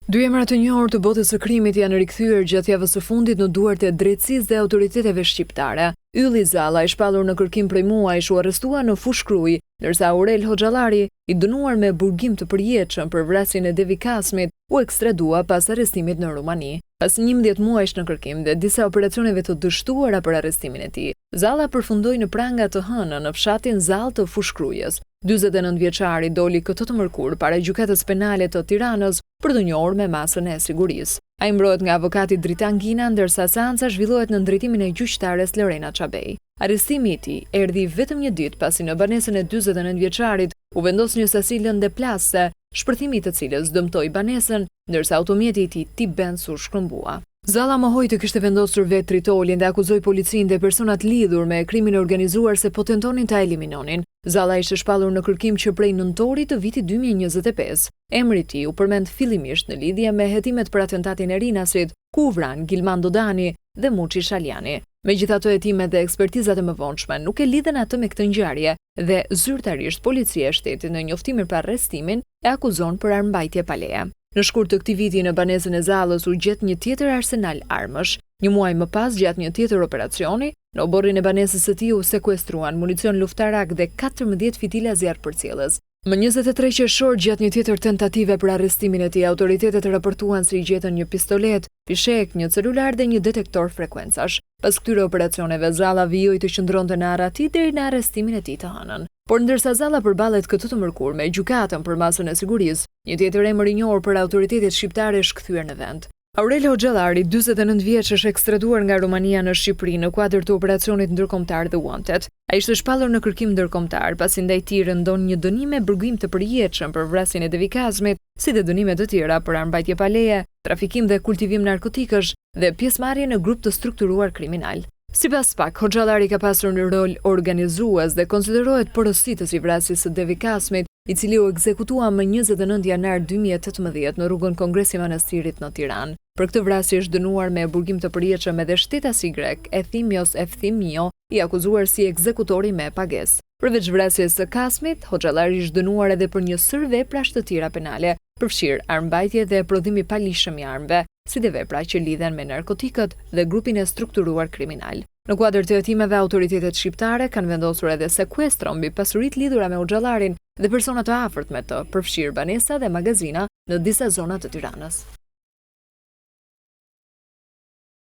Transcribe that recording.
Dy emra të njohur të botës së krimit janë rikthyer gjatë javës së fundit në duart e drejtësisë dhe autoriteteve shqiptare. Ylli Zalla, i shpallur në kërkim prej muajsh, u arrestua në Fushkruj, ndërsa Aurel Hoxhallari, i dënuar me burgim të përjetshëm për vrasjen e Devi Kasmit, u ekstradua pas arrestimit në Rumani. Pas 11 muajsh në kërkim dhe disa operacioneve të dështuara për arrestimin e tij, Zalla përfundoi në pranga të hënë në fshatin Zall të Fushkrujës. 49 vjeçari doli këtë të mërkur para gjykatës penale të Tiranës për të njohur me masën e sigurisë. Ai mbrohet nga avokati Dritan Gina, ndërsa seanca zhvillohet në drejtimin e gjyqtares Lorena Çabej. Arrestimi i tij erdhi vetëm një ditë pasi në banesën e 49 vjeçarit u vendos një sasi lëndë plase, shpërthimi i të cilës dëmtoi banesën, ndërsa automjeti i tij tip Benz u shkëmbua. Zalla mohoi të kishte vendosur vetë tritolin dhe akuzoi policinë dhe personat lidhur me krimin e organizuar se po tentonin ta eliminonin. Zalla ishte shpallur në kërkim që prej nëntorit të vitit 2025. Emri i tij u përmend fillimisht në lidhje me hetimet për atentatin e Rinasit, ku u vran Gilman Dodani dhe Muçi Shaljani. Megjithatë, hetimet dhe ekspertizat e mëvonshme nuk e lidhen atë me këtë ngjarje dhe zyrtarisht policia e shtetit në njoftimin për arrestimin e akuzon për armbajtje pa leje. Në shkurt të këtij viti në banesën e Zallës u gjet një tjetër arsenal armësh. Një muaj më pas, gjatë një tjetër operacioni, në oborrin e banesës së tij u sekuestruan municion luftarak dhe 14 fitila zjarrpërcjellës. Më 23 qershor, gjatë një tjetër tentative për arrestimin e tij, autoritetet raportuan se i gjetën një pistolet, fishek, një celular dhe një detektor frekuencash. Pas këtyre operacioneve, Zalla vijoi të qëndronte në Arati deri në arrestimin e tij të hënën. Por ndërsa Zalla përballet këtë të mërkur me gjykatën për masën e sigurisë, një tjetër emër i njohur për autoritetet shqiptare është kthyer në vend. Aurel Hoxhallari, 49 vjeç, është ekstraduar nga Rumania në Shqipëri në kuadër të operacionit ndërkombëtar The Wanted. Ai ishte shpallur në kërkim ndërkombëtar pasi ndaj tij rëndon një dënim me burgim të përjetshëm për vrasjen e Devi Kasmit, si dhe dënime të tjera për armbajtje pa leje, trafikim dhe kultivim narkotikësh dhe pjesëmarrje në grup të strukturuar kriminal. Sipas PAK, Hoxhallari ka pasur një rol organizues dhe konsiderohet porositës i vrasjes së Devi Kasmit, i cili u ekzekutua më 29 janar 2018 në rrugën Kongresi Manastirit në Tiranë. Për këtë vrasje është dënuar me burgim të përjetshëm edhe shtetasi grek Ethimios Efthimio, i akuzuar si ekzekutori me pagesë. Përveç vrasjes së Kasmit, Hoxhallari është dënuar edhe për një sër veprash të tjera penale, përfshirë armbajtje dhe prodhim i palishëm i armëve, si dhe vepra që lidhen me narkotikët dhe grupin e strukturuar kriminal. Në kuadër të hetimeve, autoritetet shqiptare kanë vendosur edhe sekuestro mbi pasuritë lidhura me Hoxhallarin dhe persona të afërt me të, përfshirë banesa dhe magazina në disa zona të Tiranës.